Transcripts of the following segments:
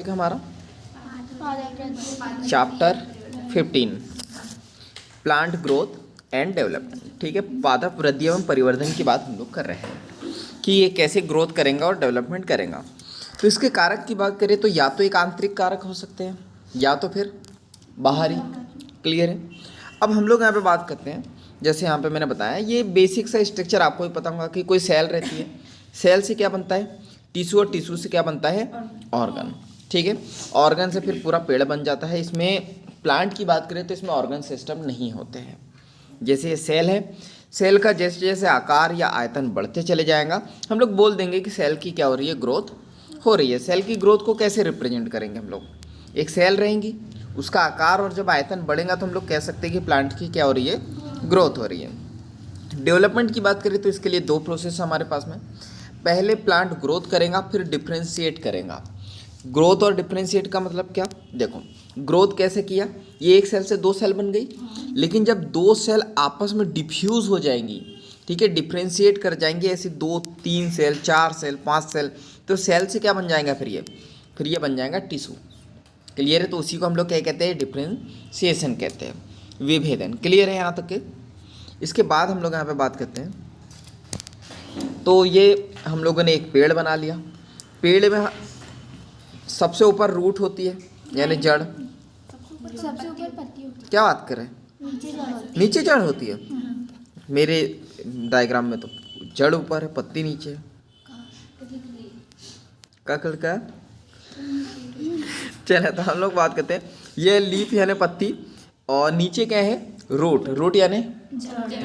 हमारा chapter 15 plant growth and development. ठीक है, पादप वृद्धि एवं परिवर्धन की बात हम लोग कर रहे हैं कि ये कैसे ग्रोथ करेंगे और डेवलपमेंट करेगा। तो इसके कारक की बात करें तो या तो एक आंतरिक कारक हो सकते हैं या तो फिर बाहरी। क्लियर है। अब हम लोग यहाँ पे बात करते हैं, जैसे यहाँ पे मैंने बताया ये बेसिक सा स्ट्रक्चर आपको भी पता होगा कि कोई सेल रहती है, सेल से क्या बनता है टिश्यू, और टिश्यू से क्या बनता है ऑर्गन। ठीक है, ऑर्गन से फिर पूरा पेड़ बन जाता है। इसमें प्लांट की बात करें तो इसमें ऑर्गन सिस्टम नहीं होते हैं। जैसे ये सेल है, सेल का जैसे जैसे आकार या आयतन बढ़ते चले जाएगा हम लोग बोल देंगे कि सेल की क्या हो रही है, ग्रोथ हो रही है। सेल की ग्रोथ को कैसे रिप्रेजेंट करेंगे हम लोग, एक सेल रहेंगी उसका आकार और जब आयतन बढ़ेगा तो हम लोग कह सकते हैं कि प्लांट की क्या हो रही है, ग्रोथ हो रही है। डेवलपमेंट की बात करें तो इसके लिए दो प्रोसेस हमारे पास में। पहले प्लांट ग्रोथ करेगा फिर डिफ्रेंशिएट करेगा। ग्रोथ और डिफ्रेंशिएट का मतलब क्या, देखो ग्रोथ कैसे किया, ये एक सेल से दो सेल बन गई, लेकिन जब दो सेल आपस में डिफ्यूज हो जाएंगी, ठीक है, डिफ्रेंशिएट कर जाएंगे ऐसे 2, 3 सेल, 4 सेल, 5 सेल, तो सेल से क्या बन जाएगा फिर ये बन जाएगा टिश्यू। क्लियर है। तो उसी को हम लोग क्या कहते हैं, डिफ्रेंशिएशन कहते हैं, विभेदन। क्लियर है यहाँ तक के। इसके बाद हम लोग यहाँ पे बात करते हैं, तो ये हम लोगों ने एक पेड़ बना लिया। पेड़ में सबसे ऊपर रूट होती है यानी जड़, सबसे ऊपर पत्ती होती क्या बात कर रहे हैं, है, नीचे जड़ होती है। मेरे डायग्राम में तो जड़ ऊपर है पत्ती नीचे है। का चले तो हम लोग बात करते हैं, ये लीफ यानी पत्ती और नीचे क्या है रूट यानी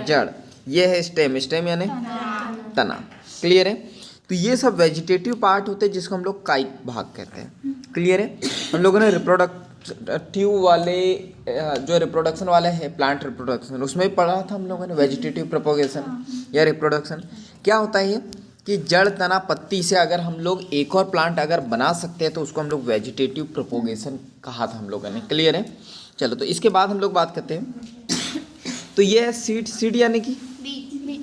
जड़, ये है स्टेम यानी तना। क्लियर है। तो ये सब वेजिटेटिव पार्ट होते हैं जिसको हम लोग कायिक भाग कहते हैं। क्लियर है। हम लोगों ने रिप्रोडक्टिव वाले जो रिप्रोडक्शन वाले है प्लांट रिप्रोडक्शन उसमें भी पढ़ा था हम लोगों ने, वेजिटेटिव प्रोपोगेशन या रिप्रोडक्शन। क्या होता है ये कि जड़ तना पत्ती से अगर हम लोग एक और प्लांट अगर बना सकते हैं तो उसको हम लोग वेजिटेटिव प्रोपोगेशन कहा था हम लोगों ने। क्लियर है। चलो तो इसके बाद हम लोग बात करते हैं, तो ये है सीड यानी कि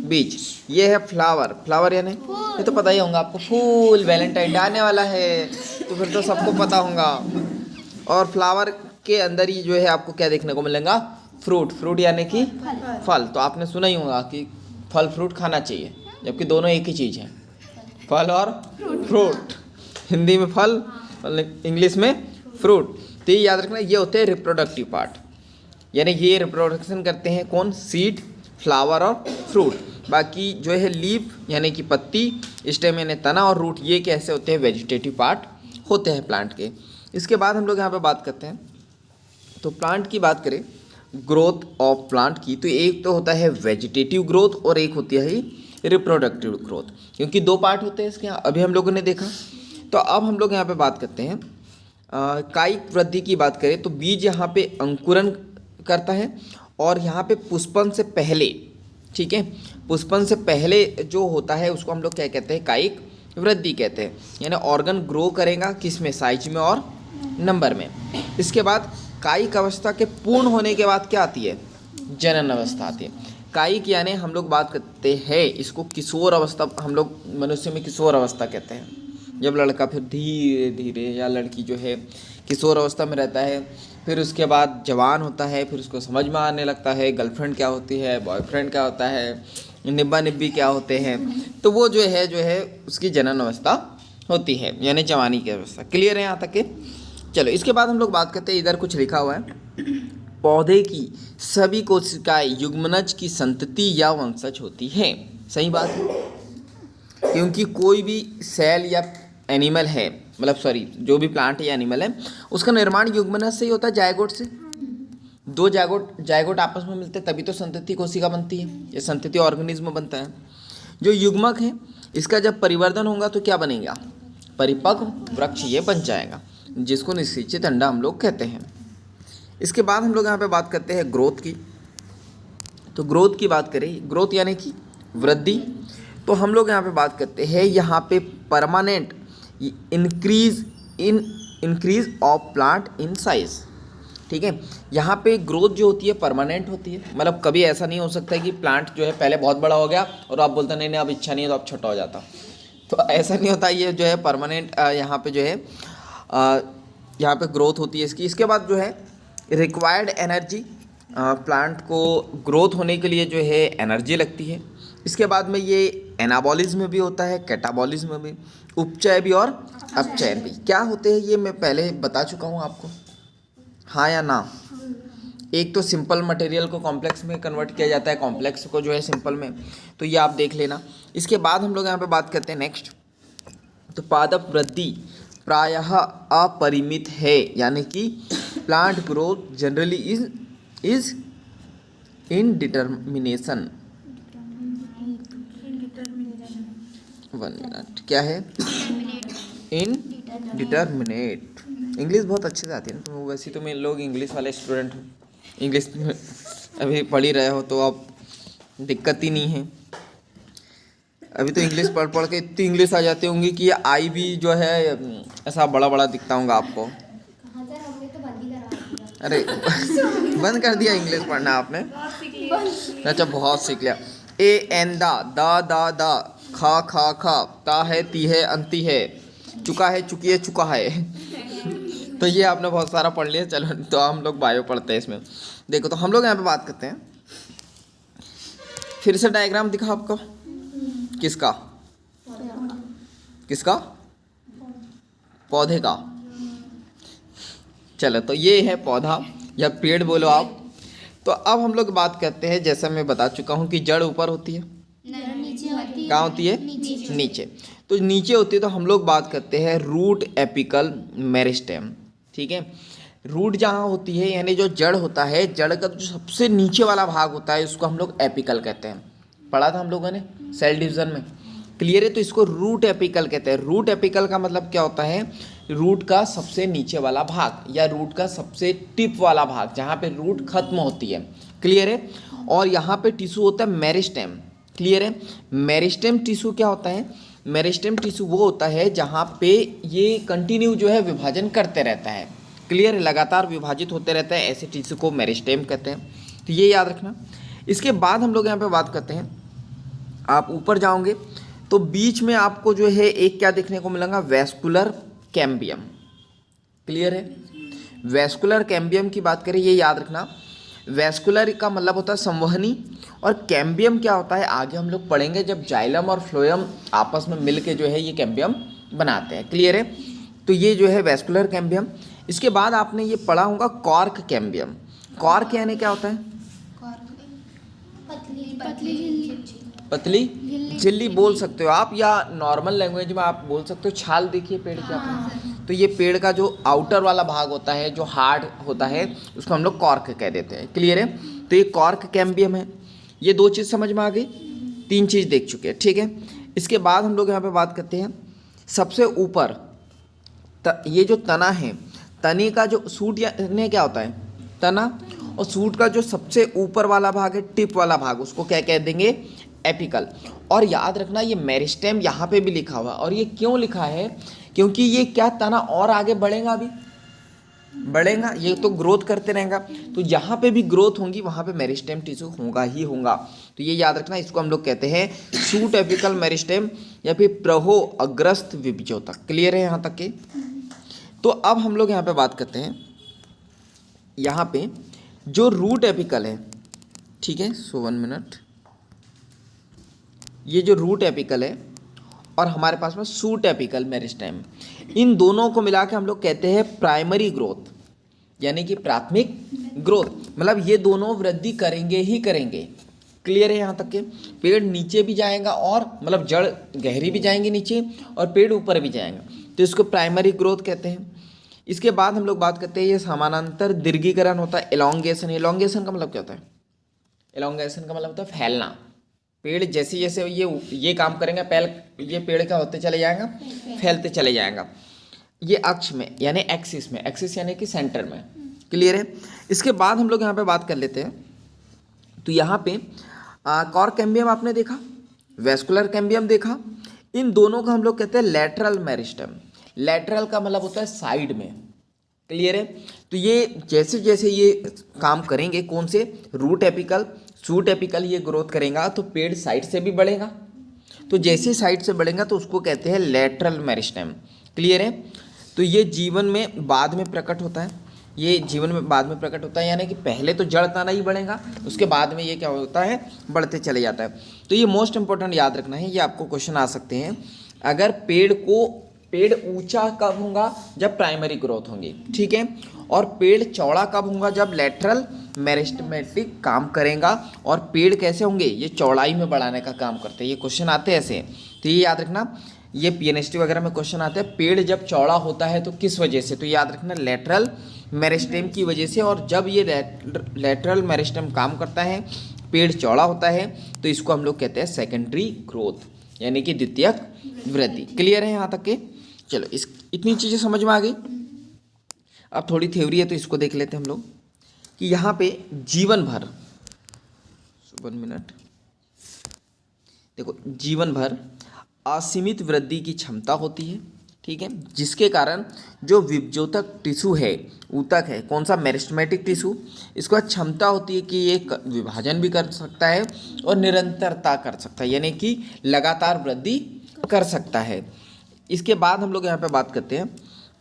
बीज, ये है फ्लावर यानी ये तो पता ही होगा आपको, फूल। वैलेंटाइन डे आने वाला है तो फिर तो सबको पता होगा। और फ्लावर के अंदर ही जो है आपको क्या देखने को मिलेगा, फ्रूट यानी कि फल। तो आपने सुना ही होगा कि फल फ्रूट खाना चाहिए, जबकि दोनों एक ही चीज़ है, फल और फ्रूट। हिंदी में फल, इंग्लिश में फ्रूट। तो ये याद रखना, ये होते हैं रिप्रोडक्टिव पार्ट, यानी ये रिप्रोडक्शन करते हैं कौन, सीड, फ्लावर और फ्रूट। बाकी जो है लीफ यानी कि पत्ती, स्टेम यानी तना और रूट, ये कैसे होते हैं, वेजिटेटिव पार्ट होते हैं प्लांट के। इसके बाद हम लोग यहाँ पे बात करते हैं, तो प्लांट की बात करें ग्रोथ ऑफ प्लांट की, तो एक तो होता है वेजिटेटिव ग्रोथ और एक होती है रिप्रोडक्टिव ग्रोथ, क्योंकि दो पार्ट होते हैं इसके यहाँ, अभी हम लोगों ने देखा। तो अब हम लोग यहाँ पे बात करते हैं कायिक वृद्धि की बात करें तो बीज यहाँ पे अंकुरन करता है और यहाँ पे पुष्पन से पहले, ठीक है, पुष्पन से पहले जो होता है उसको हम लोग क्या कहते हैं, कायिक वृद्धि कहते हैं। यानी ऑर्गन ग्रो करेगा किस में, साइज में और नंबर में। इसके बाद कायिक अवस्था के पूर्ण होने के बाद क्या आती है, जनन अवस्था आती है। कायिक यानी हम लोग बात करते हैं इसको किशोर अवस्था, हम लोग मनुष्य में किशोर अवस्था कहते हैं, जब लड़का फिर धीरे धीरे या लड़की जो है किशोर अवस्था में रहता है, फिर उसके बाद जवान होता है, फिर उसको समझ में आने लगता है गर्लफ्रेंड क्या होती है, बॉयफ्रेंड क्या होता है, निब्बा निब्बी क्या होते हैं, तो वो जो है उसकी जनन अवस्था होती है, यानी जवानी की अवस्था। क्लियर है यहाँ तक के। चलो इसके बाद हम लोग बात करते हैं, इधर कुछ लिखा हुआ है, पौधे की सभी कोशिकाएं युग्मनज की संतति या वंशज होती है। सही बात है, क्योंकि कोई भी सेल या एनिमल है, मतलब सॉरी जो भी प्लांट या एनिमल है उसका निर्माण युग्मनज से ही होता है, जायगोट से। दो जायगोट आपस में मिलते हैं तभी तो संतति कोशिका बनती है, ये संतति ऑर्गेनिज्म बनता है। जो युग्मक है इसका जब परिवर्धन होगा तो क्या बनेगा, परिपक्व वृक्ष ये बन जाएगा, जिसको निषेचित अंडा हम लोग कहते हैं। इसके बाद हम लोग यहाँ पे बात करते हैं ग्रोथ की। तो ग्रोथ की बात करें, ग्रोथ यानी कि वृद्धि, तो हम लोग यहाँ पे बात करते हैं यहाँ पे permanent increase of plant in size. ठीक है। यहाँ पे ग्रोथ जो होती है परमानेंट होती है, मतलब कभी ऐसा नहीं हो सकता है कि प्लांट जो है पहले बहुत बड़ा हो गया और आप बोलते नहीं नहीं अब इच्छा नहीं है तो अब छोटा हो जाता, तो ऐसा नहीं होता। ये जो है परमानेंट यहाँ पे जो है यहाँ पे ग्रोथ होती है इसकी। इसके बाद जो है रिक्वायर्ड एनर्जी, प्लांट को ग्रोथ होने के लिए जो है एनर्जी लगती है। इसके बाद में ये एनाबॉलिज्म भी होता है, कैटाबॉलिज्म भी, उपचय भी और अपचयन भी। क्या होते हैं ये मैं पहले बता चुका हूँ आपको, हाँ या ना। एक तो सिंपल मटेरियल को कॉम्प्लेक्स में कन्वर्ट किया जाता है, कॉम्प्लेक्स को जो है सिंपल में, तो ये आप देख लेना। इसके बाद हम लोग यहाँ पे बात करते हैं नेक्स्ट, तो पादप वृद्धि प्रायः अपरिमित है, यानी कि plant growth generally is indetermination. 1 minute, क्या है? इनडिटर्मिनेट। इंग्लिश बहुत अच्छे से आती है ना, तो वैसे तो मैं लोग इंग्लिश वाले स्टूडेंट हो, इंग्लिश में अभी पढ़ ही रहे हो तो अब दिक्कत ही नहीं है। अभी तो इंग्लिश पढ़ पढ़ के इतनी इंग्लिश आ जाती होंगी कि आई भी जो है ऐसा बड़ा बड़ा दिखता होगा आपको। अरे बंद कर दिया इंग्लिश पढ़ना आपने? अच्छा, बहुत सीख लिया। ए एन दा खा खा खा, ता है ती है अंती है, चुका है चुकी है चुका है। तो ये आपने बहुत सारा पढ़ लिया। चलो तो हम लोग बायो पढ़ते हैं इसमें। देखो तो हम लोग यहाँ पे बात करते हैं, फिर से डायग्राम दिखा आपको, किसका किसका? पौधे का। चलो तो ये है पौधा या पेड़ बोलो आप। तो अब हम लोग बात करते हैं, जैसा मैं बता चुका हूँ कि जड़ ऊपर होती है, कहाँ होती है? नीचे। तो नीचे होती है, तो हम लोग बात करते हैं रूट एपिकल मेरिस्टेम। ठीक है, रूट जहाँ होती है यानी जो जड़ होता है, जड़ का जो सबसे नीचे वाला भाग होता है उसको हम लोग एपिकल कहते हैं। पढ़ा था हम लोगों ने सेल डिवीजन में, क्लियर है? तो इसको रूट एपिकल कहते हैं। रूट एपिकल का मतलब क्या होता है? रूट का सबसे नीचे वाला भाग या रूट का सबसे टिप वाला भाग, जहाँ पे रूट खत्म होती है, क्लियर है? और यहाँ पे टिश्यू होता है मेरिस्टेम, क्लियर है? मेरिस्टेम टिश्यू क्या होता है? मेरिस्टेम टिश्यू वो होता है जहाँ पे ये कंटिन्यू जो है विभाजन करते रहता है, क्लियर है? लगातार विभाजित होते रहता है, ऐसे टिश्यू को मेरिस्टेम कहते हैं। तो ये याद रखना। इसके बाद हम लोग यहाँ पे बात करते हैं, आप ऊपर जाओगे तो बीच में आपको जो है एक क्या देखने को मिलेगा? वैस्कुलर कैम्बियम, क्लियर है? वैस्कुलर कैम्बियम की बात करें, ये याद रखना, वैस्कुलर का मतलब होता है संवहनी, और कैम्बियम क्या होता है आगे हम लोग पढ़ेंगे, जब जाइलम और फ्लोएम आपस में मिल के जो है ये कैम्बियम बनाते हैं, क्लियर है? तो ये जो है वैस्कुलर कैम्बियम। इसके बाद आपने ये पढ़ा होगा कॉर्क कैम्बियम। कॉर्क यानी क्या होता है? पतली झिल्ली बोल सकते हो आप, या नॉर्मल लैंग्वेज में आप बोल सकते हो छाल। देखिए पेड़ की आपने, तो ये पेड़ का जो आउटर वाला भाग होता है, जो हार्ड होता है, उसको हम लोग कॉर्क कह देते हैं, क्लियर है? तो ये कॉर्क कैम्बियम है। ये 2 चीज़ समझ में आ गई, 3 चीज़ देख चुके हैं, ठीक है? इसके बाद हम लोग यहाँ पे बात करते हैं सबसे ऊपर ये जो तना है, तने का जो सूट यानी क्या होता है? तना। और सूट का जो सबसे ऊपर वाला भाग है, टिप वाला भाग, उसको क्या कह देंगे? एपिकल। और याद रखना ये मेरिस्टेम यहाँ पे भी लिखा हुआ, और ये क्यों लिखा है? क्योंकि ये क्या तना और आगे बढ़ेगा, अभी बढ़ेगा, ये तो ग्रोथ करते रहेगा, तो जहाँ पे भी ग्रोथ होंगी वहाँ पे मेरिस्टेम टिश्यू होगा ही होगा। तो ये याद रखना, इसको हम लोग कहते हैं शूट एपिकल मेरिस्टेम या फिर प्रहो अग्रस्त विभजोतक, क्लियर है यहाँ तक के? तो अब हम लोग यहाँ पे बात करते हैं, यहाँ पे जो रूट एपिकल है, ठीक है? सो 1 मिनट, ये जो रूट एपिकल है और हमारे पास में शूट एपिकल मेरिस्टेम, इन दोनों को मिला के हम लोग कहते हैं प्राइमरी ग्रोथ, यानी कि प्राथमिक ग्रोथ। मतलब ये दोनों वृद्धि करेंगे ही करेंगे, क्लियर है यहाँ तक के? पेड़ नीचे भी जाएगा और मतलब जड़ गहरी भी जाएंगे नीचे और पेड़ ऊपर भी जाएगा, तो इसको प्राइमरी ग्रोथ कहते हैं। इसके बाद हम लोग बात करते हैं ये समानांतर दीर्घीकरण होता है, एलोंगेशन। एलोंगेशन का मतलब क्या होता है? एलोंगेशन का मतलब होता है फैलना। पेड़ जैसे जैसे ये काम करेंगे, ये पेड़ क्या होते चले जाएगा? फैलते चले जाएगा। ये अक्ष में यानी एक्सिस में, एक्सिस यानी कि सेंटर में, क्लियर है? इसके बाद हम लोग यहाँ पे बात कर लेते हैं, तो यहाँ पे कॉर्क कैम्बियम आपने देखा, वैस्कुलर कैम्बियम देखा, इन दोनों का हम लोग कहते हैं लैटरल मेरिस्टेम। लैटरल का मतलब होता है साइड में, क्लियर है। तो ये जैसे जैसे ये काम करेंगे, कौन से, रूट एपिकल, शूट एपिकल, ये ग्रोथ करेगा तो पेड़ साइड से भी बढ़ेगा। तो जैसे साइड से बढ़ेगा तो उसको कहते हैं लेटरल मेरिस्टेम। क्लियर है। तो ये जीवन में बाद में प्रकट होता है, ये जीवन में बाद में प्रकट होता है, यानी कि पहले तो जड़ तना ही बढ़ेगा, उसके बाद में ये क्या होता है, बढ़ते चले जाता है। तो ये मोस्ट इंपॉर्टेंट याद रखना है, ये आपको क्वेश्चन आ सकते हैं। अगर पेड़ ऊंचा कब होगा, जब प्राइमरी ग्रोथ होंगी, ठीक है। और पेड़ चौड़ा कब होगा, जब लेटरल मेरिस्टेमेटिक काम करेगा। और पेड़ कैसे होंगे, ये चौड़ाई में बढ़ाने का काम करते हैं। ये क्वेश्चन आते हैं ऐसे, तो ये याद रखना। ये पीएनएसटी वगैरह में क्वेश्चन आते हैं, पेड़ जब चौड़ा होता है तो किस वजह से, तो याद रखना लेटरल मेरिस्टेम की वजह से। और जब ये लेटरल मेरिस्टेम काम करता है, पेड़ चौड़ा होता है, तो इसको हम लोग कहते हैं सेकेंडरी ग्रोथ, यानी कि द्वितीयक वृद्धि। क्लियर है यहाँ तक के? चलो, इतनी चीज़ें समझ में आ गई। अब थोड़ी थ्योरी है तो इसको देख लेते हैं हम लोग कि यहाँ पे जीवन भर, 1 मिनट, देखो, जीवन भर असीमित वृद्धि की क्षमता होती है, ठीक है, जिसके कारण जो विभजोतक टिश्यू है, ऊतक है, कौन सा, मेरिस्टेमेटिक टिश्यू, इसको क्षमता होती है कि ये विभाजन भी कर सकता है और निरंतरता कर सकता है, यानी कि लगातार वृद्धि कर सकता है। इसके बाद हम लोग यहाँ पे बात करते हैं,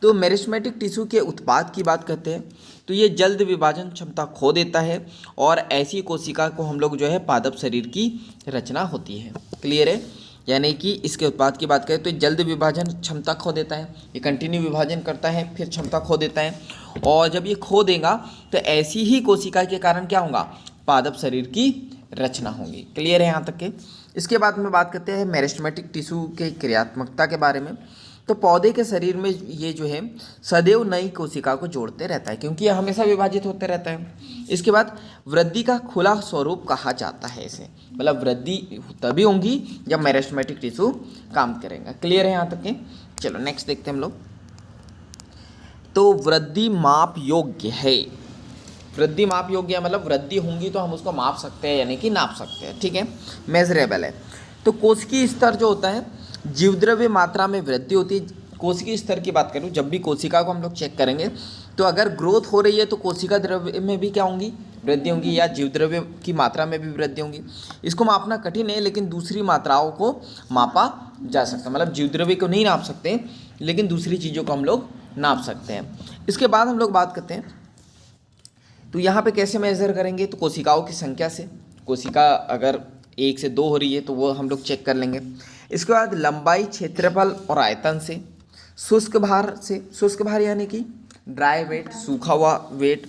तो मेरिस्टेमेटिक टिश्यू के उत्पाद की बात करते हैं, तो ये जल्द विभाजन क्षमता खो देता है और ऐसी कोशिका को हम लोग जो है पादप शरीर की रचना होती है। क्लियर है। यानी कि इसके उत्पाद की बात करें तो जल्द विभाजन क्षमता खो देता है, ये कंटिन्यू विभाजन करता है फिर क्षमता खो देता है, और जब ये खो देगा तो ऐसी ही कोशिका के कारण क्या होगा, पादप शरीर की रचना होगी। क्लियर है यहाँ तक के? इसके बाद में बात करते हैं मेरिस्टेमेटिक टिश्यू के क्रियात्मकता के बारे में। तो पौधे के शरीर में ये जो है सदैव नई कोशिका को जोड़ते रहता है, क्योंकि यह हमेशा विभाजित होते रहता है। इसके बाद वृद्धि का खुला स्वरूप कहा जाता है इसे, मतलब वृद्धि तभी होगी जब मेरिस्टेमेटिक टिश्यू काम करेगा। क्लियर है यहाँ तक के? चलो नेक्स्ट देखते हैं हम लोग। तो वृद्धि माप योग्य है, वृद्धि माप योग्य है मतलब वृद्धि होंगी तो हम उसको माप सकते हैं, यानी कि नाप सकते हैं, ठीक है, मेजरेबल है। तो कोशिकीय स्तर जो होता है, जीवद्रव्य मात्रा में वृद्धि होती है। कोशिकीय स्तर की बात करूँ, जब भी कोशिका को हम लोग चेक करेंगे तो अगर ग्रोथ हो रही है तो कोशिका द्रव्य में भी क्या होंगी, वृद्धि होंगी, या जीवद्रव्य की मात्रा में भी वृद्धि होंगी। इसको मापना कठिन है, लेकिन दूसरी मात्राओं को मापा जा सकता है, मतलब जीवद्रव्य को नहीं नाप सकते लेकिन दूसरी चीज़ों को हम लोग नाप सकते हैं। इसके बाद हम लोग बात करते हैं, तो यहाँ पे कैसे मेजर करेंगे, तो कोशिकाओं की संख्या से, कोशिका अगर 1 से 2 हो रही है तो वो हम लोग चेक कर लेंगे। इसके बाद लंबाई, क्षेत्रफल और आयतन से, शुष्क भार से, शुष्क भार यानी कि ड्राई वेट, सूखा हुआ वेट,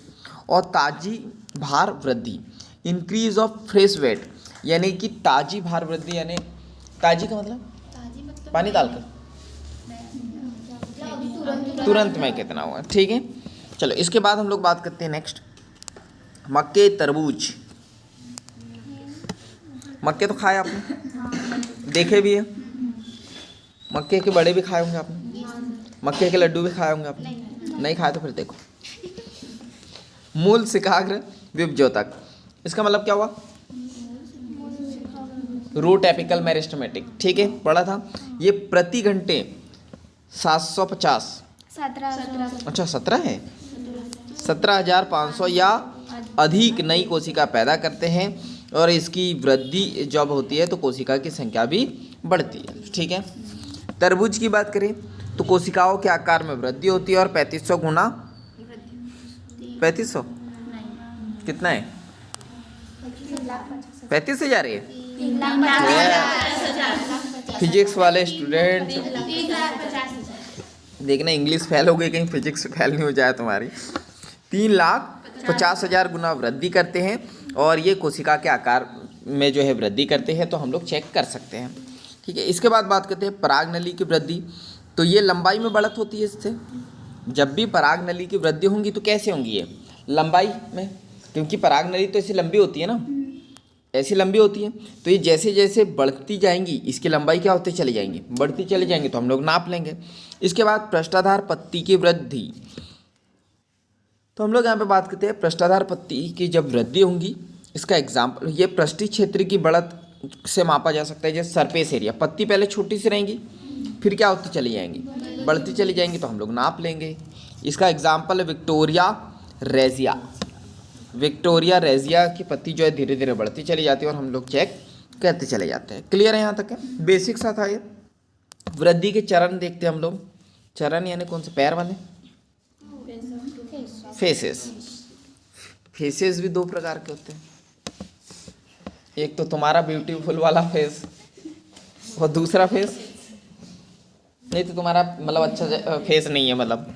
और ताजी भार वृद्धि, इंक्रीज ऑफ फ्रेश वेट, यानी कि ताजी भार वृद्धि, यानी ताजी का मतलब पानी डालकर तुरंत में कितना हुआ, ठीक है। चलो इसके बाद हम लोग बात करते हैं नेक्स्ट, मक्के, तरबूज। मक्के तो खाए आपने, देखे भी है, मक्के के बड़े भी खाए होंगे आपने, मक्के के लड्डू भी खाए होंगे आपने, नहीं खाए तो फिर देखो। मूल शिखाग्र विभजोतक, इसका मतलब क्या हुआ, रूट एपिकल मेरिस्टेमेटिक, ठीक है, पढ़ा था। ये प्रति घंटे 750, 17 अच्छा 17 है, 17,500 या अधिक नई कोशिका पैदा करते हैं, और इसकी वृद्धि जब होती है तो कोशिका की संख्या भी बढ़ती है, ठीक है। तरबूज की बात करें तो कोशिकाओं के आकार में वृद्धि होती है और 3500 गुना, 3500 कितना है, 35,000 है। फिजिक्स वाले स्टूडेंट देखना, इंग्लिश फेल हो गई कहीं फिजिक्स फेल नहीं हो जाए तुम्हारी। 3,50,000 गुना वृद्धि करते हैं, और ये कोशिका के आकार में जो है वृद्धि करते हैं, तो हम लोग चेक कर सकते हैं, ठीक है। इसके बाद बात करते हैं पराग नली की वृद्धि, तो ये लंबाई में बढ़त होती है इससे। जब भी पराग नली की वृद्धि होंगी तो कैसे होंगी, ये लंबाई में, क्योंकि पराग नली तो ऐसी लंबी होती है ना, ऐसी लंबी होती है, तो ये जैसे जैसे बढ़ती जाएंगी इसकी लंबाई क्या होती चली जाएंगी, बढ़ती चली जाएंगी, तो हम लोग नाप लेंगे। इसके बाद पृष्ठाधार पत्ती की वृद्धि, तो हम लोग यहाँ पे बात करते हैं पृष्ठाधार पत्ती की जब वृद्धि होंगी, इसका एग्जाम्पल, ये पृष्ठीय क्षेत्र की बढ़त से मापा जा सकता है, जैसे सरफेस एरिया, पत्ती पहले छोटी सी रहेंगी फिर क्या होती चली जाएंगी, बढ़ती चली जाएंगी, तो हम लोग नाप लेंगे। इसका एग्जाम्पल है विक्टोरिया रेजिया। विक्टोरिया रेजिया की पत्ती जो है धीरे धीरे बढ़ती चली जाती है और हम लोग चेक करते चले जाते हैं। क्लियर है यहाँ तक है? बेसिक सा था ये। वृद्धि के चरण देखते हैं हम लोग। चरण यानी कौन से? पैर वाले। फेसेस। फेसेस भी दो प्रकार के होते हैं, एक तो तुम्हारा ब्यूटीफुल वाला फेस और दूसरा फेस नहीं तो तुम्हारा मतलब अच्छा फेस नहीं है मतलब।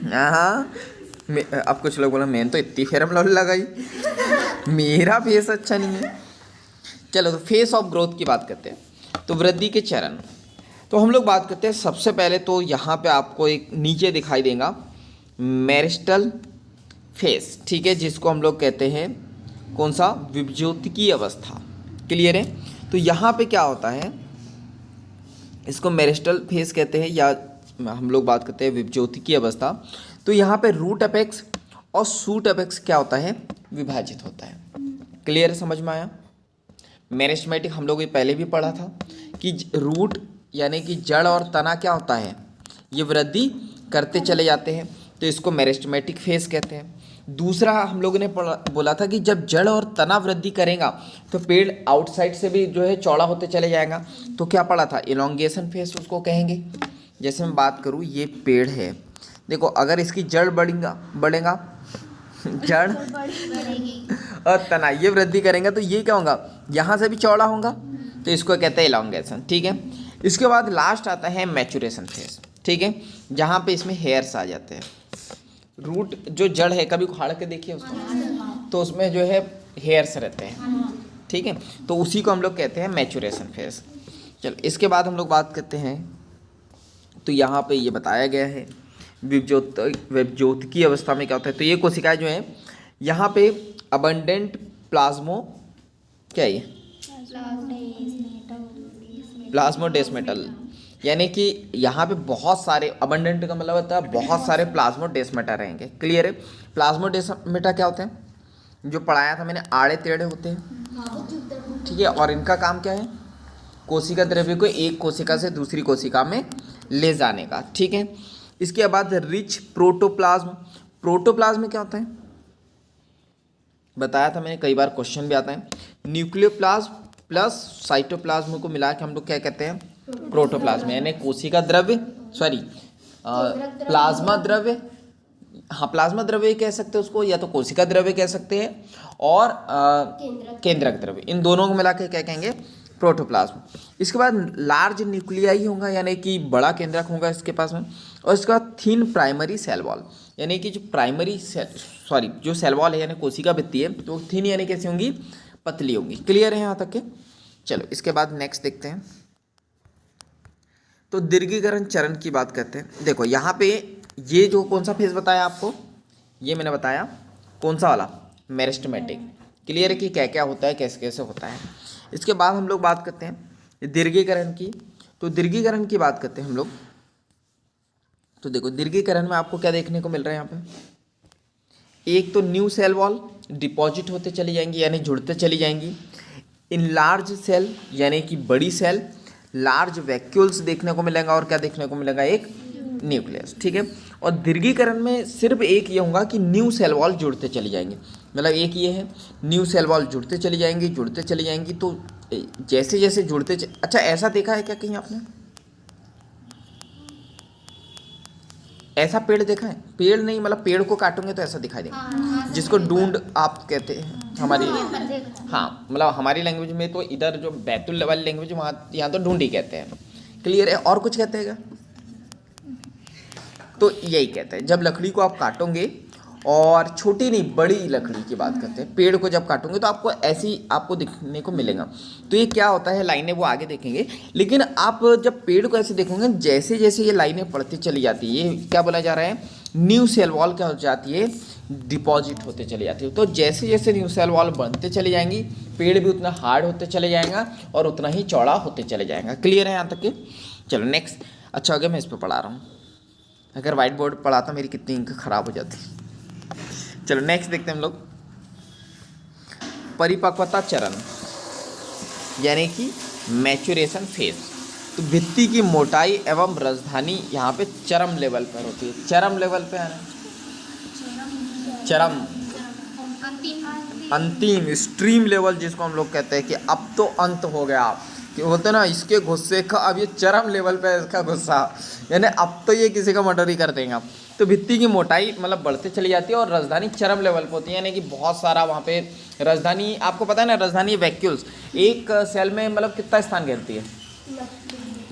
हाँ अब कुछ लोग बोला मैंने तो इतनी फेरम लवली लगाई, मेरा फेस अच्छा नहीं है। चलो तो फेस ऑफ ग्रोथ की बात करते हैं। तो वृद्धि के चरण, तो हम लोग बात करते हैं। सबसे पहले तो यहाँ पे आपको एक नीचे दिखाई देगा मेरिस्टल फेस, ठीक है, जिसको हम लोग कहते हैं कौन सा? विभज्योतिकीय अवस्था। क्लियर है? तो यहाँ पे क्या होता है, इसको मेरिस्टल फेस कहते हैं या हम लोग बात करते हैं विभज्योतिकीय अवस्था। तो यहाँ पे रूट अपेक्स और शूट अपेक्स क्या होता है? विभाजित होता है। क्लियर है? समझ में आया? मेरिस्टेमेटिक हम लोग ये पहले भी पढ़ा था कि रूट यानी कि जड़ और तना क्या होता है? ये वृद्धि करते चले जाते हैं, तो इसको मेरिस्टेमेटिक फेस कहते हैं। दूसरा हम लोगों ने बोला था कि जब जड़ और तना वृद्धि करेगा तो पेड़ आउटसाइड से भी जो है चौड़ा होते चले जाएगा, तो क्या पढ़ा था? इलोंगेशन फेस उसको कहेंगे। जैसे मैं बात करूँ, ये पेड़ है, देखो अगर इसकी जड़ बढ़ेगा जड़ और तना ये वृद्धि करेंगे तो ये क्या होगा? यहाँ से भी चौड़ा होगा, तो इसको कहते हैं इलोंगेशन। ठीक है, इसके बाद लास्ट आता है मैचुरेशन फेस। ठीक है, जहाँ पे इसमें हेयर्स आ जाते हैं। रूट जो जड़ है कभी उखाड़ के देखिए उसको, तो उसमें जो है हेयर्स रहते हैं। ठीक है, तो उसी को हम लोग कहते हैं मैचुरेशन फेस। चलो इसके बाद हम लोग बात करते हैं, तो यहाँ पे ये बताया गया है विभज्योतिकीय अवस्था में क्या होता है। तो ये कोशिकाएं जो है यहाँ पे अबंडेंट प्लाज्मो क्या है ये? प्लाज्मोडेस्मेटल, यानी कि यहाँ पे बहुत सारे, अबंडेंट का मतलब होता है बहुत सारे प्लाज्मोडेस्मेटा रहेंगे। क्लियर है? प्लाज्मोडेस्मेटा क्या होते हैं? जो पढ़ाया था मैंने, आड़े टेढ़े होते हैं। ठीक है, और इनका काम क्या है? कोशिका द्रव्य को एक कोशिका से दूसरी कोशिका में ले जाने का। ठीक है, इसके बाद रिच प्रोटोप्लाज्म। प्रोटोप्लाज्म में क्या होता है? बताया था मैंने, कई बार क्वेश्चन भी आता है। न्यूक्लियोप्लाज्म प्लस साइटोप्लाज्म को मिला के हम लोग क्या कहते हैं? प्रोटोप्लाज्म, यानी कोशिका द्रव्य, सॉरी प्लाज्मा द्रव्य। हाँ, प्लाज्मा द्रव्य कह सकते हैं उसको, या तो कोशिका द्रव्य कह सकते हैं, और केंद्रक द्रव्य, इन दोनों को मिला के क्या कहेंगे? प्रोटोप्लाज्म। इसके बाद लार्ज न्यूक्लियाई होगा, यानी कि बड़ा केंद्रक होगा इसके पास में। और इसके बाद थिन प्राइमरी सेल वॉल, यानी कि जो प्राइमरी सेल, जो सेल वॉल है यानी कोशिका भित्ति है, तो थिन यानी कैसी होंगी? पतली होंगी। क्लियर है यहाँ तक के? चलो इसके बाद नेक्स्ट देखते हैं, तो दीर्घीकरण चरण की बात करते हैं। देखो यहाँ पे ये जो कौन सा फेज बताया आपको, ये मैंने बताया कौन सा वाला? मेरिस्टेमेटिक। क्लियर है कि क्या क्या होता है, कैसे कैसे होता है। इसके बाद हम लोग बात करते हैं दीर्घीकरण की। तो दीर्घीकरण की बात करते हैं हम लोग। तो देखो दीर्घीकरण में आपको क्या देखने को मिल रहा है यहाँ पे? एक तो न्यू सेल वॉल डिपॉजिट होते चली जाएंगी, यानी जुड़ते चली जाएंगी। इन लार्ज सेल यानी कि बड़ी सेल, लार्ज वैक्यूल्स देखने को मिलेगा, और क्या देखने को मिलेगा? एक न्यूक्लियस। ठीक है, और दीर्घीकरण में सिर्फ एक ये होगा कि न्यू सेल वॉल जुड़ते चली जाएंगे, मतलब एक ये है न्यू सेल वॉल जुड़ते चली जाएंगी। तो जैसे जैसे जुड़ते अच्छा ऐसा देखा है क्या कहीं आपने? ऐसा पेड़ देखा है? पेड़ नहीं, मतलब पेड़ को काटोगे तो ऐसा दिखाई देगा, जिसको डूंड आप कहते हैं हमारी, हाँ मतलब हमारी लैंग्वेज में तो, इधर जो बैतुल वाली लैंग्वेज वहाँ यहाँ तो ढूंढी कहते हैं। क्लियर है? और कुछ कहते हैं क्या? तो यही कहते हैं, जब लकड़ी को आप काटोगे, और छोटी नहीं बड़ी लकड़ी की बात करते हैं, पेड़ को जब काटोगे तो आपको ऐसी आपको दिखने को मिलेगा। तो ये क्या होता है, लाइनें वो आगे देखेंगे, लेकिन आप जब पेड़ को ऐसे देखोगे, जैसे जैसे ये लाइनें पड़ती चली जाती है, ये क्या बोला जा रहा है? न्यू सेल वॉल क्या हो जाती है? डिपॉजिट होते चली जाती है। तो जैसे जैसे न्यू सेल वॉल बनते चली जाएंगी, पेड़ भी उतना हार्ड होते चले जाएगा और उतना ही चौड़ा होते चले जाएगा। क्लियर है यहाँ तक के? चलो नेक्स्ट। अच्छा हो गया मैं इस पर पढ़ा रहा हूँ, अगर वाइट बोर्ड पढ़ाता मेरी कितनी इंक खराब हो जाती। चलो नेक्स्ट देखते हैं हम लोग, परिपक्वता चरण यानी कि मैचुरेशन फेज। तो भित्ति की मोटाई एवं राजधानी यहाँ पे चरम लेवल पर होती है। चरम लेवल पे है ना, चरम अंतिम स्ट्रीम लेवल जिसको हम लोग कहते हैं कि अब तो अंत हो गया, कि होते ना इसके गुस्से का अब ये चरम लेवल पे है इसका गुस्सा, यानी अब तो ये किसी का मर्डर ही कर देंगे। तो भित्ति की मोटाई मतलब बढ़ते चली जाती है और राजधानी चरम लेवल पे होती है, यानी कि बहुत सारा वहाँ पे राजधानी, आपको पता है ना राजधानी वैक्यूल्स एक सेल में मतलब कितना स्थान घेरती है,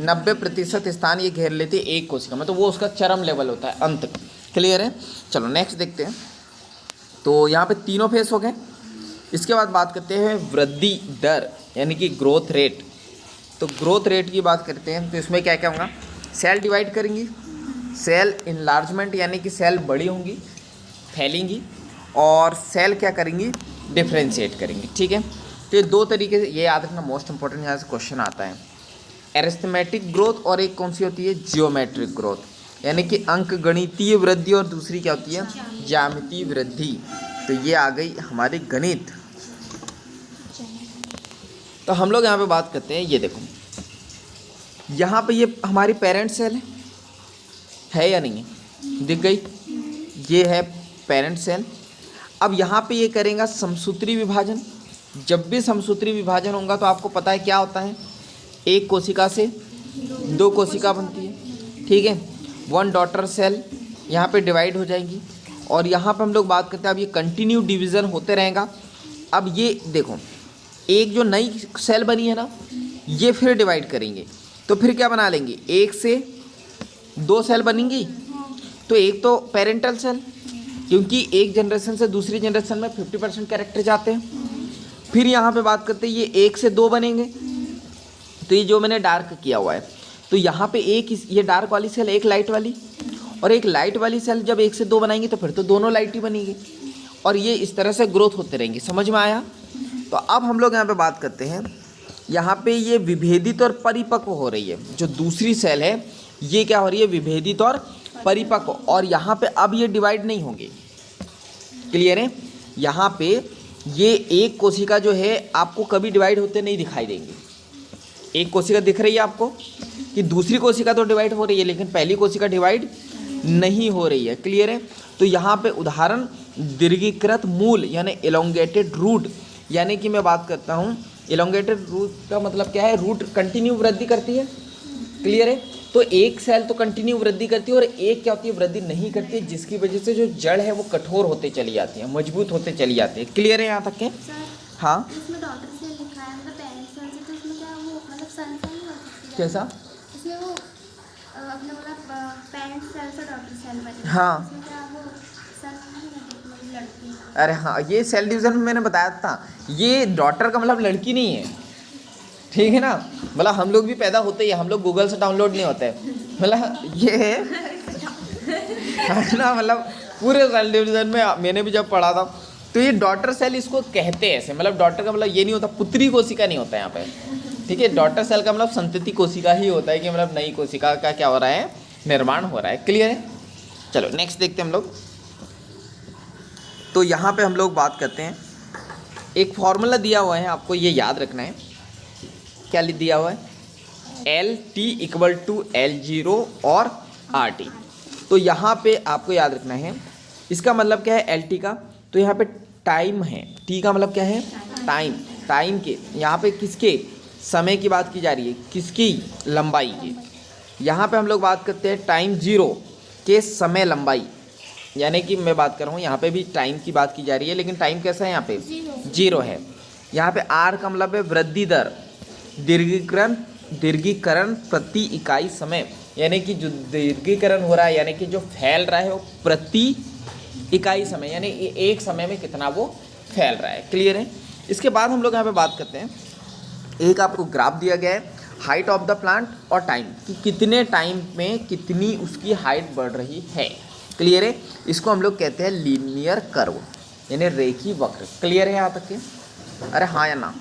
90% स्थान ये घेर लेती है एक कोशिका में, तो वो उसका चरम लेवल होता है, अंत। क्लियर है? चलो नेक्स्ट देखते हैं। तो यहाँ पे तीनों फेस हो गए। इसके बाद बात करते हैं वृद्धि दर यानी कि ग्रोथ रेट। तो ग्रोथ रेट की बात करते हैं तो इसमें क्या क्या होगा, सेल डिवाइड करेंगी, सेल इनलार्जमेंट यानी कि सेल बड़ी होंगी, फैलेंगी, और सेल क्या करेंगी, डिफ्रेंशिएट करेंगी। ठीक है, तो ये दो तरीके से, ये याद रखना मोस्ट इंपॉर्टेंट, यहाँ से क्वेश्चन आता है। एरिथमेटिक ग्रोथ और एक कौन सी होती है, जियोमेट्रिक ग्रोथ, यानी कि अंक गणितीय वृद्धि, और दूसरी क्या होती है, ज्यामितीय वृद्धि। तो ये आ गई हमारी गणित। तो हम लोग यहाँ पे बात करते हैं, ये देखो यहाँ पे ये हमारी पेरेंट सेल है या नहीं है, दिख गई, ये है पेरेंट सेल। अब यहाँ पे ये करेगा समसूत्री विभाजन। जब भी समसूत्री विभाजन होगा तो आपको पता है क्या होता है, एक कोशिका से दो कोशिका बनती है। ठीक है, वन डॉटर सेल यहाँ पे डिवाइड हो जाएंगी, और यहाँ पे हम लोग बात करते हैं अब ये कंटिन्यू डिवीज़न होते रहेगा। अब ये देखो एक जो नई सेल बनी है ना, ये फिर डिवाइड करेंगे, तो फिर क्या बना लेंगे, एक से दो सेल बनेंगी। तो एक तो पेरेंटल सेल, क्योंकि एक जनरेशन से दूसरी जनरेशन में 50% कैरेक्टर जाते हैं। फिर यहाँ पे बात करते हैं ये एक से दो बनेंगे, तो ये जो मैंने डार्क किया हुआ है, तो यहाँ पे एक ये डार्क वाली सेल, एक लाइट वाली, और एक लाइट वाली सेल जब एक से दो बनाएंगे तो फिर तो दोनों लाइट ही बनेंगी, और ये इस तरह से ग्रोथ होते रहेंगे। समझ में आया? तो अब हम लोग यहाँ पे बात करते हैं, यहाँ पे ये विभेदित और परिपक्व हो रही है, जो दूसरी सेल है ये क्या हो रही है, विभेदित और परिपक्व, और यहाँ पे अब ये डिवाइड नहीं होंगे। क्लियर है? यहाँ पे ये एक कोशिका जो है आपको कभी डिवाइड होते नहीं दिखाई देंगे। एक कोशिका दिख रही है आपको कि दूसरी कोशिका तो डिवाइड हो रही है, लेकिन पहली कोशिका डिवाइड नहीं हो रही है। क्लियर है? तो यहाँ पे उदाहरण दीर्घीकृत मूल यानी एलोंगेटेड रूट, यानी कि मैं बात करता हूँ एलोंगेटेड रूट का मतलब क्या है, रूट कंटिन्यू वृद्धि करती है। क्लियर है? तो एक सेल तो कंटिन्यू वृद्धि करती है और एक क्या होती है, वृद्धि नहीं करती है, जिसकी वजह से जो जड़ है वो कठोर होते चली जाती है, मजबूत होते चली जाती है। क्लियर है यहाँ तक के? हाँ, इसमें डॉटर सेल लिखा है, मतलब पेरेंट सेल से, तो इसमें क्या वो मतलब सन सेल नहीं होती? कैसा? इसमें वो अपना मतलब पेरेंट सेल से डॉटर सेल बनी। हाँ। इसमें क्या वो सन नहीं होती, मतलब लड़की? अरे हाँ, ये सेल डिवीजन में मैंने बताया था, ये डॉटर का मतलब लड़की नहीं है। ठीक है ना, मतलब हम लोग भी पैदा होते ही, हम लोग गूगल से डाउनलोड नहीं होते, मतलब ये है ना, मतलब पूरे सेल डिवीजन में मैंने भी जब पढ़ा था तो ये डॉटर सेल इसको कहते हैं ऐसे, मतलब डॉटर का मतलब ये नहीं होता, पुत्री कोशिका नहीं होता यहाँ पे। ठीक है, डॉटर सेल का मतलब संतति कोशिका ही होता है, कि मतलब नई कोशिका का क्या हो रहा है, निर्माण हो रहा है। क्लियर है? चलो नेक्स्ट देखते हैं हम लोग। तो यहाँ पे हम लोग बात करते हैं, एक फॉर्मूला दिया हुआ है आपको, ये याद रखना है। क्या लिख दिया हुआ है, LT = L0 और RT। तो यहाँ पे आपको याद रखना है, इसका मतलब क्या है LT का, तो यहाँ पे टाइम है, T का मतलब क्या है, टाइम, टाइम के यहाँ पे किसके समय की बात की जा रही है, किसकी लंबाई की। यहाँ पे हम लोग बात करते हैं टाइम 0 के समय लंबाई, यानी कि मैं बात कर रहा हूँ यहाँ पे भी टाइम की बात की जा रही है, लेकिन टाइम कैसा है, यहाँ पे 0 है। यहाँ पे R का मतलब है वृद्धि दर, दीर्घीकरण प्रति इकाई समय, यानी कि जो दीर्घीकरण हो रहा है, यानी कि जो फैल रहा है वो प्रति इकाई समय, यानी एक समय में कितना वो फैल रहा है। क्लियर है? इसके बाद हम लोग यहाँ पे बात करते हैं, एक आपको ग्राफ दिया गया है हाइट ऑफ द प्लांट और टाइम, कि कितने टाइम में कितनी उसकी हाइट बढ़ रही है। क्लियर है? इसको हम लोग कहते हैं लीनियर कर्व, यानी रेखी वक्र। क्लियर है यहाँ तक के? अरे हाँ या ना?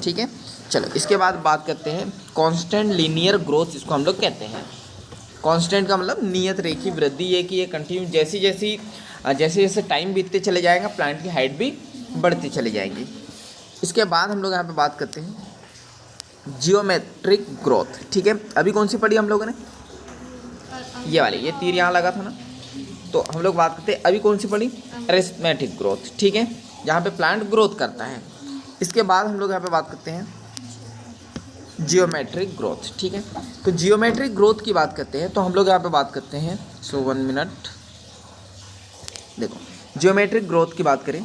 ठीक है, चलो इसके बाद बात करते हैं कांस्टेंट लीनियर ग्रोथ, इसको हम लोग कहते हैं। कांस्टेंट का मतलब नियत रेखी वृद्धि, ये कि ये कंटिन्यू जैसे जैसे टाइम बीतते चले जाएगा, प्लांट की हाइट भी बढ़ती चली जाएगी। इसके बाद हम लोग यहाँ पे बात करते हैं जियोमेट्रिक ग्रोथ। ठीक है, अभी कौन सी पढ़ी हम लोगों ने? ये वाली, ये तीर यहाँ लगा था ना, तो हम लोग बात करते हैं अभी कौन सी पढ़ी? Arithmetic growth. ठीक है, जहाँ पे प्लांट ग्रोथ करता है। इसके बाद हम लोग यहाँ पे बात करते हैं जियोमेट्रिक ग्रोथ। ठीक है, तो जियोमेट्रिक ग्रोथ की बात करते हैं तो हम लोग यहाँ पे बात करते हैं। सो 1 मिनट, देखो जियोमेट्रिक ग्रोथ की बात करें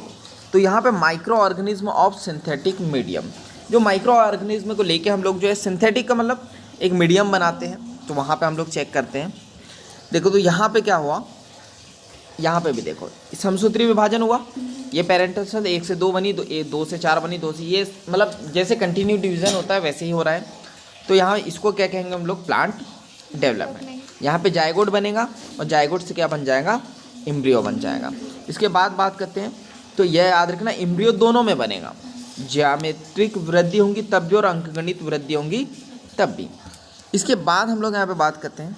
तो यहाँ पे micro organism of synthetic medium, जो माइक्रो ऑर्गेनिज्म को लेके हम लोग जो है सिंथेटिक का मतलब एक मीडियम बनाते हैं, तो वहाँ पे हम लोग चेक करते हैं। देखो तो यहाँ पे क्या हुआ, यहाँ पे भी देखो समसूत्री विभाजन हुआ, ये पेरेंटल सेल 1 से 2 बनी, 2 से 4 बनी, 2 से, ये मतलब जैसे कंटिन्यू डिवीजन होता है वैसे ही हो रहा है। तो यहाँ इसको क्या कहेंगे हम लोग? Plant development. यहाँ पे जायगोट बनेगा और जायगोट से क्या बन जाएगा? एम्ब्रियो बन जाएगा। इसके बाद बात करते हैं तो यह याद रखना, एम्ब्रियो दोनों में बनेगा, ज्यामित्रिक वृद्धि होंगी तब भी और अंकगणित वृद्धि होंगी तब भी। इसके बाद हम लोग यहाँ पे बात करते हैं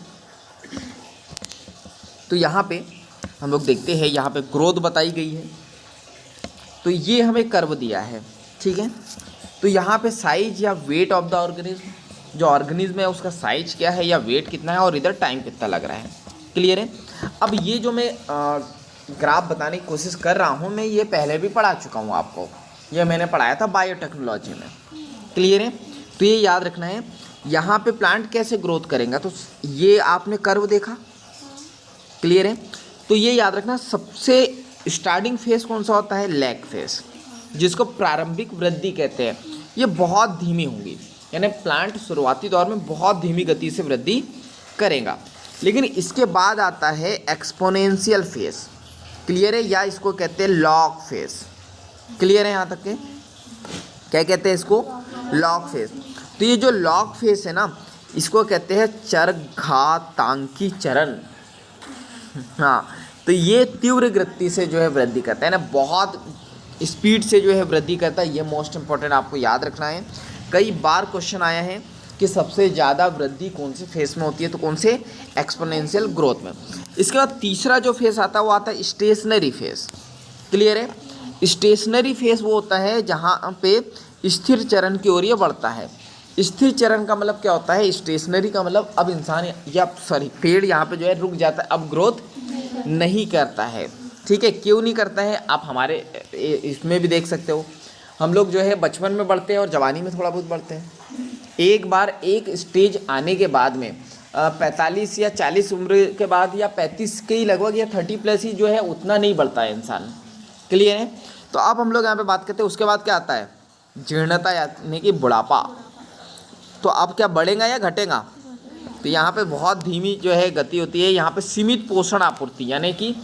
तो यहाँ पे हम लोग देखते हैं, यहाँ पे ग्रोथ बताई गई है, तो ये हमें कर्व दिया है। ठीक है, तो यहाँ पे साइज या वेट ऑफ द ऑर्गेनिज्म, जो ऑर्गेनिज्म है उसका साइज क्या है या वेट कितना है, और इधर टाइम कितना लग रहा है। क्लियर है? अब ये जो मैं ग्राफ बताने की कोशिश कर रहा हूँ, मैं ये पहले भी पढ़ा चुका हूँ आपको, ये मैंने पढ़ाया था बायोटेक्नोलॉजी में। क्लियर है? तो ये याद रखना है, यहाँ पे प्लांट कैसे ग्रोथ करेंगे, तो ये आपने कर्व देखा। क्लियर है? तो ये याद रखना, सबसे स्टार्टिंग फेज कौन सा होता है? लैग फेज, जिसको प्रारंभिक वृद्धि कहते हैं। ये बहुत धीमी होंगी, यानी प्लांट शुरुआती दौर में बहुत धीमी गति से वृद्धि करेगा, लेकिन इसके बाद आता है एक्सपोनेंशियल फेज। क्लियर है? या इसको कहते हैं लॉग फेज। क्लियर है यहाँ तक के? क्या कहते हैं इसको? Log phase. तो ये जो लॉग फेज है ना, इसको कहते हैं चरघातांकी चरण। हाँ, तो ये तीव्र गति से जो है वृद्धि करता है ना, बहुत स्पीड से जो है वृद्धि करता है। ये मोस्ट इंपॉर्टेंट आपको याद रखना है। कई बार क्वेश्चन आया है कि सबसे ज़्यादा वृद्धि कौन से फेस में होती है, तो कौन से? एक्सपोनेंशियल ग्रोथ में। इसके बाद तीसरा जो फेस आता है वो आता है स्टेशनरी फेस। क्लियर है? स्टेशनरी फेस वो होता है जहाँ पे स्थिर चरण की ओर ये बढ़ता है। स्थिर चरण का मतलब क्या होता है? स्टेशनरी का मतलब अब इंसान या पेड़ यहाँ पे जो है रुक जाता है, अब ग्रोथ नहीं करता है। ठीक है, क्यों नहीं करता है? आप हमारे इसमें भी देख सकते हो, हम लोग जो है बचपन में बढ़ते हैं और जवानी में थोड़ा बहुत बढ़ते हैं। एक बार एक स्टेज आने के बाद में 45 या 40 उम्र के बाद या 35 के ही लगभग या 30+ ही जो है उतना नहीं बढ़ता है इंसान। क्लियर है? तो अब हम लोग यहाँ पे बात करते हैं, उसके बाद क्या आता है? जीर्णता यानी कि बुढ़ापा। तो अब क्या बढ़ेगा या घटेगा? तो यहाँ पे बहुत धीमी जो है गति होती है। यहाँ पे सीमित पोषण आपूर्ति, यानी कि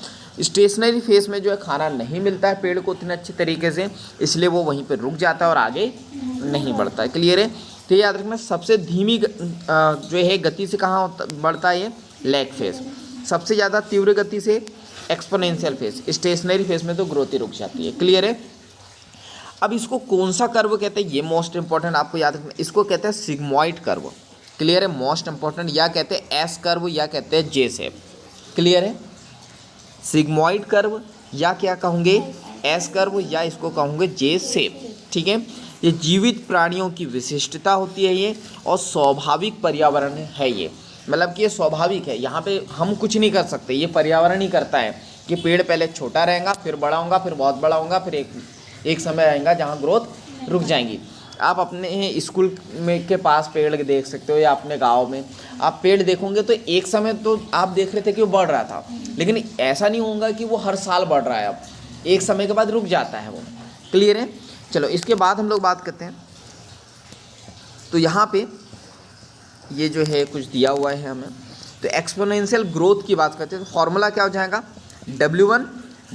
स्टेशनरी फेस में जो है खाना नहीं मिलता है पेड़ को उतने अच्छे तरीके से, इसलिए वो वहीं पे रुक जाता है और आगे नहीं बढ़ता है। क्लियर है? तो याद रखना, सबसे धीमी जो है गति से कहाँ बढ़ता है? ये लैग फेज। सबसे ज़्यादा तीव्र गति से एक्सपोनेंशियल फेज। स्टेशनरी फेज में तो ग्रोथ ही रुक जाती है। क्लियर है? अब इसको कौन सा कर्व कहते हैं, ये मोस्ट इंपॉर्टेंट आपको याद रखना। इसको कहते हैं सिग्मॉइड कर्व। क्लियर है? Most important. या कहते हैं एस कर्व या कहते हैं जे शेप। क्लियर है? सिग्मॉइड कर्व या क्या कहूँगे? एस कर्व, या इसको कहूँगे जे शेप। ठीक है, ये जीवित प्राणियों की विशिष्टता होती है ये, और स्वाभाविक पर्यावरण है ये, मतलब कि ये स्वाभाविक है, यहाँ पे हम कुछ नहीं कर सकते, ये पर्यावरण ही करता है कि पेड़ पहले छोटा रहेगा, फिर बड़ा होगा, फिर बहुत बड़ा होगा, फिर एक समय आएगा जहाँ ग्रोथ रुक जाएंगी। आप अपने स्कूल में के पास पेड़ देख सकते हो, या अपने गांव में आप पेड़ देखोगे तो एक समय तो आप देख रहे थे कि वो बढ़ रहा था, लेकिन ऐसा नहीं होगा कि वो हर साल बढ़ रहा है, अब एक समय के बाद रुक जाता है वो। क्लियर है? चलो इसके बाद हम लोग बात करते हैं, तो यहाँ पे ये जो है कुछ दिया हुआ है हमें, तो एक्सपोनेंशियल ग्रोथ की बात करते हैं, तो फॉर्मूला क्या हो जाएगा? W1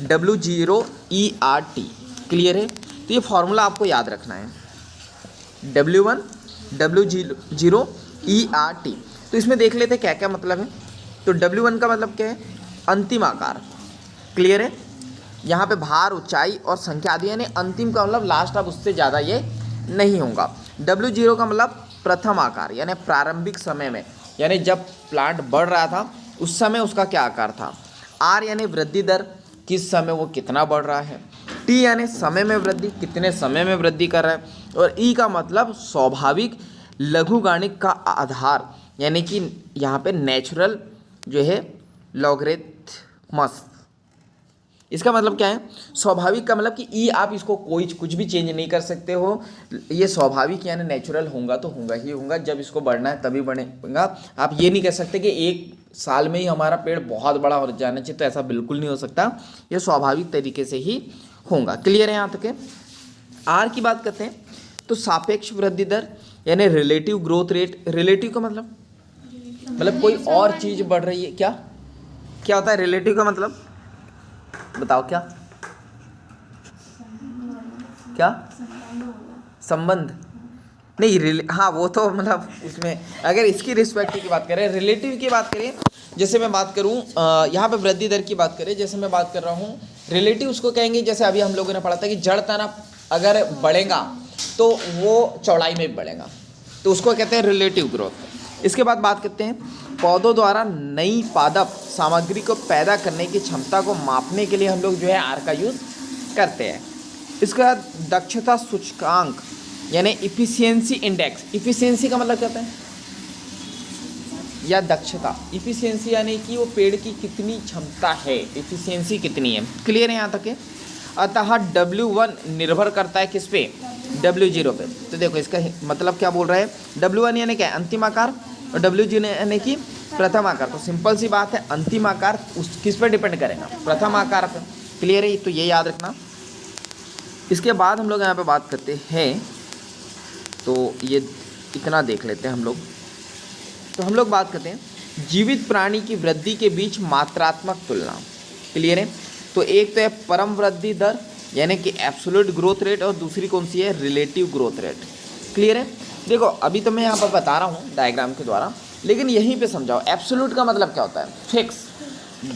W0 ERT। क्लियर है? तो ये फॉर्मूला आपको याद रखना है, W1 W0 ERT। तो इसमें देख लेते हैं क्या क्या मतलब है। तो W1 का मतलब क्या है? अंतिम आकार। क्लियर है? यहाँ पे भार, ऊंचाई और संख्या आदि, यानी अंतिम का मतलब लास्ट, अब उससे ज़्यादा ये नहीं होगा। W0 का मतलब प्रथम आकार, यानी प्रारंभिक समय में, यानी जब प्लांट बढ़ रहा था उस समय उसका क्या आकार था। R यानी वृद्धि दर, किस समय वो कितना बढ़ रहा है। T यानी समय में वृद्धि, कितने समय में वृद्धि कर रहा है। और E का मतलब स्वाभाविक लघुगाणिक का आधार, यानी कि यहाँ पे नेचुरल जो है लॉगरिथमस। इसका मतलब क्या है? स्वाभाविक का मतलब कि ई आप इसको कोई कुछ भी चेंज नहीं कर सकते हो, ये स्वाभाविक यानी नेचुरल होगा तो होगा ही होगा, जब इसको बढ़ना है तभी बढ़ेगा। आप ये नहीं कह सकते कि एक साल में ही हमारा पेड़ बहुत बड़ा हो जाना चाहिए, तो ऐसा बिल्कुल नहीं हो सकता, ये स्वाभाविक तरीके से ही होगा। क्लियर है यहाँ तक है? आर की बात करते हैं तो सापेक्ष वृद्धि दर यानी रिलेटिव ग्रोथ रेट। रिलेटिव का मतलब कोई और चीज़ बढ़ रही है क्या? क्या होता है रिलेटिव का मतलब? बताओ क्या क्या संबंध नहीं हाँ वो तो मतलब उसमें अगर इसकी रिस्पेक्ट की बात करें, रिलेटिव की बात करें, जैसे मैं बात करूं यहाँ पे वृद्धि दर की बात करें, जैसे मैं बात कर रहा हूँ रिलेटिव उसको कहेंगे, जैसे अभी हम लोगों ने पढ़ा था कि जड़ तना अगर बढ़ेगा तो वो चौड़ाई में भी बढ़ेगा, तो उसको कहते हैं रिलेटिव ग्रोथ। इसके बाद बात करते हैं पौधों द्वारा नई पादप सामग्री को पैदा करने की क्षमता को मापने के लिए हम लोग जो है आर का यूज़ करते हैं। इसके बाद दक्षता सूचकांक यानी इफिशियंसी इंडेक्स। इफिशियंसी का मतलब क्या होता है? या दक्षता। इफिशियंसी यानी कि वो पेड़ की कितनी क्षमता है, इफिशियंसी कितनी है। क्लियर है यहाँ तक है? अतः W1 निर्भर करता है किस पे? W0 पे। तो देखो इसका मतलब क्या बोल रहा है? W1 यानी क्या है? अंतिम आकार, और W0 यानी कि प्रथम आकार। तो सिंपल सी बात है, अंतिम आकार उस किस पे डिपेंड करेगा? प्रथम आकार पे। क्लियर है? तो ये याद रखना। इसके बाद हम लोग यहाँ पे बात करते हैं, तो ये इतना देख लेते हैं हम लोग। तो हम लोग बात करते हैं जीवित प्राणी की वृद्धि के बीच मात्रात्मक तुलना। क्लियर है? तो एक तो है परम वृद्धि दर यानी कि एब्सोल्यूट ग्रोथ रेट, और दूसरी कौन सी है? Relative growth rate. क्लियर है? देखो अभी तो मैं यहाँ पर बता रहा हूँ डायग्राम के द्वारा, लेकिन यहीं पे समझाओ एब्सोल्यूट का मतलब क्या होता है? फिक्स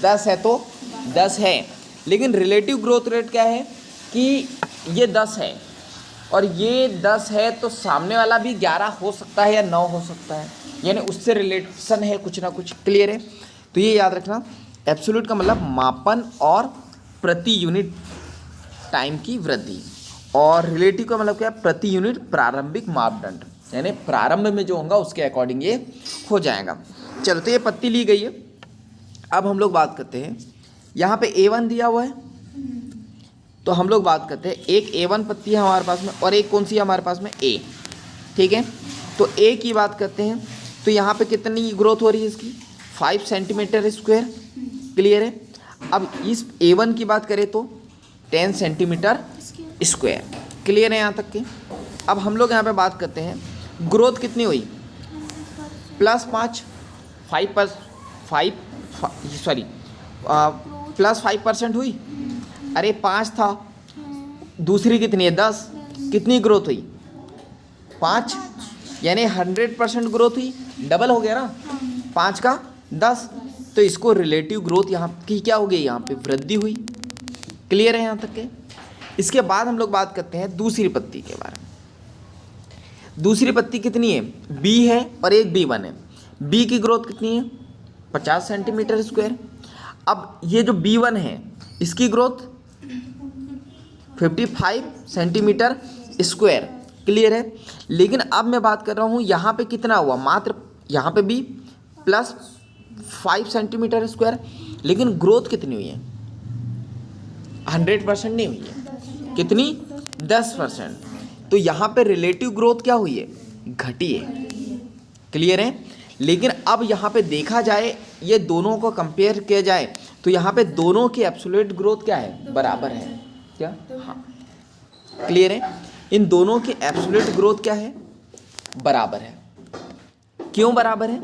10 है तो 10 है, लेकिन रिलेटिव ग्रोथ रेट क्या है कि ये 10 है और ये 10 है, तो सामने वाला भी 11 हो सकता है या 9 हो सकता है, यानी उससे रिलेशन है कुछ ना कुछ। क्लियर है? तो ये याद रखना, एब्सोल्यूट का मतलब मापन और प्रति यूनिट टाइम की वृद्धि, और रिलेटिव का मतलब क्या है? प्रति यूनिट प्रारंभिक मापदंड, यानी प्रारंभ में जो होगा उसके अकॉर्डिंग ये हो जाएगा। चलो तो ये पत्ती ली गई है। अब हम लोग बात करते हैं, यहाँ पे A1 दिया हुआ है, तो हम लोग बात करते हैं एक A1 पत्ती है हमारे पास में, और एक कौन सी है हमारे पास में? A। ठीक है? तो A की बात करते हैं, तो यहाँ पे कितनी ग्रोथ हो रही है इसकी? 5 सेंटीमीटर स्क्वायर। क्लियर है? अब इस A1 की बात करें तो 10 सेंटीमीटर स्क्वायर। क्लियर है यहाँ तक के? अब हम लोग यहाँ पे बात करते हैं ग्रोथ कितनी हुई? प्लस 5% हुई। अरे 5 था, दूसरी कितनी है? 10। कितनी ग्रोथ हुई? 5, यानी 100% ग्रोथ हुई, डबल हो गया ना, 5 का 10। तो इसको रिलेटिव ग्रोथ यहाँ की क्या हो गई? यहाँ पे वृद्धि हुई। क्लियर है यहाँ तक के? इसके बाद हम लोग बात करते हैं दूसरी पत्ती के बारे में। दूसरी पत्ती कितनी है? B है और एक B1 है। B की ग्रोथ कितनी है? 50 सेंटीमीटर स्क्वायर। अब ये जो B1 है इसकी ग्रोथ 55 सेंटीमीटर स्क्वायर। क्लियर है? लेकिन अब मैं बात कर रहा हूँ यहाँ पे कितना हुआ? मात्र यहाँ पे भी प्लस 5 सेंटीमीटर स्क्वायर, लेकिन ग्रोथ कितनी हुई है? 100% नहीं हुई है। कितनी? 10%। तो यहाँ पे रिलेटिव ग्रोथ क्या हुई है? घटी है। क्लियर है? लेकिन अब यहाँ पे देखा जाए, ये दोनों को कंपेयर किया जाए, तो यहाँ पे दोनों की एब्सोल्यूट ग्रोथ क्या है? बराबर है। क्या? हाँ। क्लियर है? इन दोनों की एब्सोल्यूट ग्रोथ क्या है? बराबर है। क्यों बराबर है?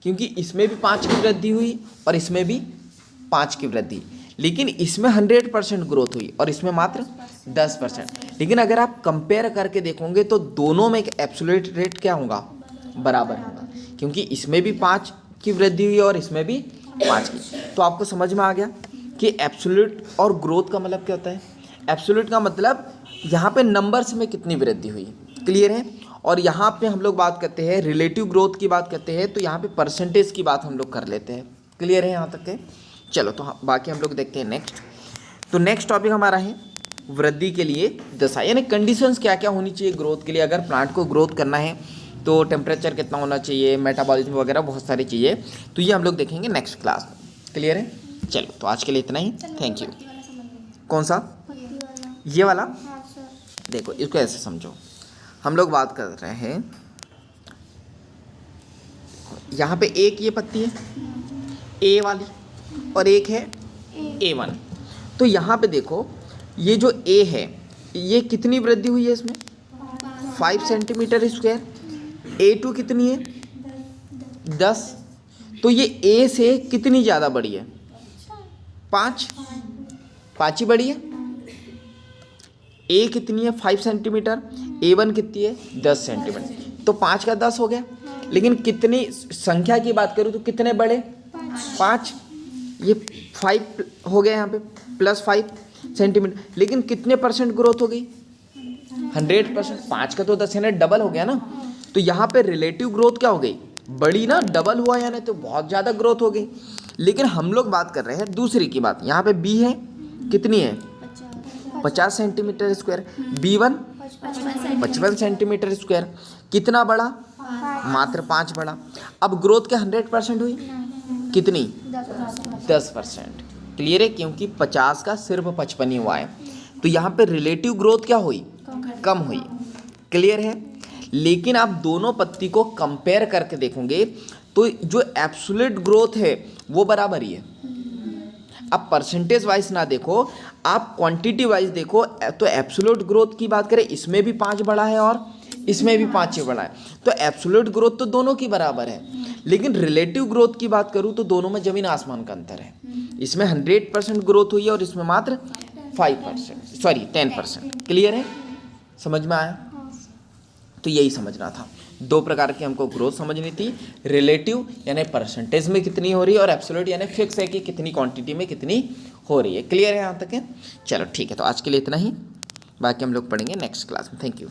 क्योंकि इसमें भी 5 की वृद्धि हुई और इसमें भी 5 की वृद्धि, लेकिन इसमें 100% ग्रोथ हुई और इसमें मात्र 10%। लेकिन अगर आप कंपेयर करके देखोगे तो दोनों में एब्सोल्यूट रेट क्या होगा? बराबर होगा, क्योंकि इसमें भी 5 की वृद्धि हुई और इसमें भी 5 की। तो आपको समझ में आ गया कि एब्सोल्यूट और ग्रोथ का मतलब क्या होता है? एब्सोल्यूट का मतलब यहाँ पे नंबर्स में कितनी वृद्धि हुई। क्लियर है? और यहाँ पे हम लोग बात करते हैं रिलेटिव ग्रोथ की बात करते हैं, तो यहाँ पे परसेंटेज की बात हम लोग कर लेते हैं। क्लियर है यहाँ तक के? चलो तो बाकी हम लोग देखते हैं नेक्स्ट। तो नेक्स्ट टॉपिक हमारा है वृद्धि के लिए दशा, यानी कंडीशंस क्या क्या होनी चाहिए ग्रोथ के लिए। अगर प्लांट को ग्रोथ करना है तो टेम्परेचर कितना होना चाहिए, मेटाबॉलिज्म वगैरह बहुत सारी चीज़ें, तो ये हम लोग देखेंगे नेक्स्ट क्लास में। क्लियर है? चलो तो आज के लिए इतना ही, थैंक यू। कौन सा? ये वाला? हाँ सर। देखो इसको ऐसे समझो, हम लोग बात कर रहे हैं, यहाँ पे एक ये पत्ती है ए वाली और एक है A1। तो यहाँ पे देखो ये जो A है ये कितनी वृद्धि हुई है इसमें? 5 सेंटीमीटर स्क्वायर। A2 कितनी है? 10। तो ये A से कितनी ज़्यादा बड़ी है? 5 ही बड़ी है। A कितनी है? 5 सेंटीमीटर। A1 कितनी है? 10 सेंटीमीटर। तो 5 का 10 हो गया। लेकिन कितनी संख्या की बात करूँ तो कितने बड़े? 5। ये 5 हो गया यहाँ पे प्लस 5 सेंटीमीटर। लेकिन कितने परसेंट ग्रोथ हो गई? 100%। 5 का तो 10 यानी डबल हो गया ना। तो यहाँ पे रिलेटिव ग्रोथ क्या हो गई? बड़ी ना, डबल हुआ, यानी तो बहुत ज़्यादा ग्रोथ हो गई। लेकिन हम लोग बात कर रहे हैं दूसरी की बात। यहाँ पे B है, कितनी है? 50 centimetre square. B1 55 centimetre square. कितना बड़ा? मात्र 5 बड़ा। अब ग्रोथ क्या 100% हुई? कितनी? 10%। क्लियर है? क्योंकि 50 का सिर्फ 55 ही हुआ है। तो यहाँ पे रिलेटिव ग्रोथ क्या हुई? कम हुई। क्लियर है? लेकिन आप दोनों पत्ती को कंपेयर करके देखोगे तो जो एब्सोल्यूट ग्रोथ है वो बराबर ही है। आप परसेंटेज वाइज ना देखो, आप क्वांटिटी वाइज देखो। तो एब्सोल्यूट ग्रोथ की बात करें, इसमें भी 5 बड़ा है और इसमें भी 5 ही बड़ा है। तो एब्सोल्यूट ग्रोथ तो दोनों की बराबर है। लेकिन रिलेटिव ग्रोथ की बात करूँ तो दोनों में ज़मीन आसमान का अंतर है। इसमें 100% ग्रोथ हुई है और इसमें मात्र 10%। क्लियर है? समझ में आया? तो यही समझना था। 2 प्रकार की हमको ग्रोथ समझनी थी, रिलेटिव यानी परसेंटेज में कितनी हो रही है और एब्सोल्यूट यानी फिक्स है कि कितनी क्वांटिटी में कितनी हो रही है। क्लियर है यहाँ तक है? चलो ठीक है, तो आज के लिए इतना ही, बाकी हम लोग पढ़ेंगे नेक्स्ट क्लास में। Thank you.